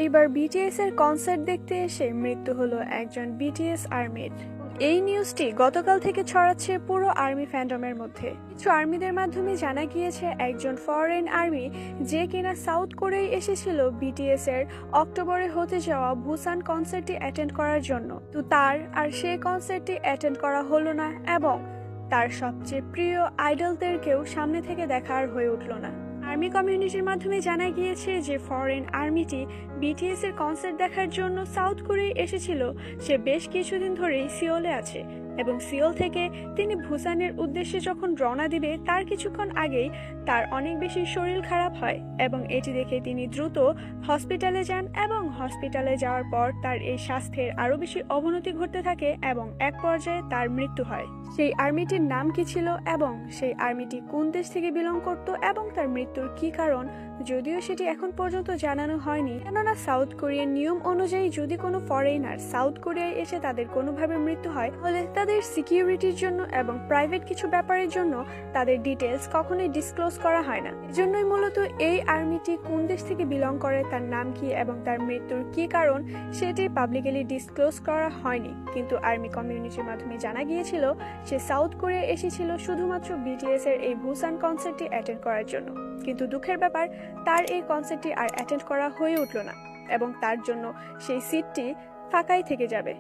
এইবার বিটিএস এর কনসার্ট দেখতে এসে মৃত্যু হলো একজন বিটিএস আর্মির। এই নিউজটি গতকাল থেকে ছড়াচ্ছে পুরো আর্মি ফ্যান্ডমের মধ্যে। কিছু আর্মিদের মাধ্যমে জানা গিয়েছে একজন ফরেন আর্মি যে কিনা সাউথ কোরিয়ায় এসেছিল বিটিএস এর অক্টোবরে হতে যাওয়া বুসান কনসার্টটি অ্যাটেন্ড করার জন্য, তো তার আর সেই কনসার্টটি অ্যাটেন্ড করা হলো না এবং তার সবচেয়ে প্রিয় আইডলদেরকেও সামনে থেকে দেখা আর হয়ে উঠল না। আর্মি কমিউনিটির মাধ্যমে জানা গিয়েছে যে ফরেন আর্মিটি বিটিএস এর কনসার্ট দেখার জন্য সাউথ কোরিয়ায় এসেছিল। সে বেশ কিছুদিন ধরেই সিওলে আছে এবং সিওল থেকে তিনি বুসানের উদ্দেশ্যে যখন রওনা দিবে তার কিছুক্ষণ আগেই তার অনেক বেশি শরীর খারাপ হয় এবং এটি দেখে তিনি দ্রুত হসপিটালে যান এবং হসপিটালে যাওয়ার পর তার এই স্বাস্থ্যের আরো বেশি অবনতি ঘটতে থাকে এবং এক পর্যায়ে তার মৃত্যু হয়। সেই আর্মিটির নাম কি ছিল এবং সেই আর্মিটি কোন দেশ থেকে বিলং করত এবং তার মৃত্যুর কি কারণ, যদিও সেটি এখন পর্যন্ত জানানো হয়নি। কেননা সাউথ কোরিয়ান নিয়ম অনুযায়ী যদি কোনো ফরেনার সাউথ কোরিয়ায় এসে তাদের কোনোভাবে মৃত্যু হয় তাহলে তাদের সিকিউরিটির জন্য এবং প্রাইভেট কিছু ব্যাপারের জন্য তাদের ডিটেলস কখনোই ডিসক্লোজ করা হয় না। এজন্যই মূলত এই আর্মিটি কোন দেশ থেকে বিলং করে, তার নাম কি এবং তার মৃত্যুর কি কারণ সেটি পাবলিকলি ডিসক্লোজ করা হয়নি। কিন্তু আর্মি কমিউনিটির মাধ্যমে জানা গিয়েছিল সে সাউথ কোরিয়া এসেছিল শুধুমাত্র বিটিএস এর এই বুসান কনসার্টটি অ্যাটেন্ড করার জন্য। কিন্তু দুঃখের ব্যাপার, তার এই কনসার্টটি আর অ্যাটেন্ড করা হয়ে উঠল না এবং তার জন্য সেই সিটটি ফাঁকাই থেকে যাবে।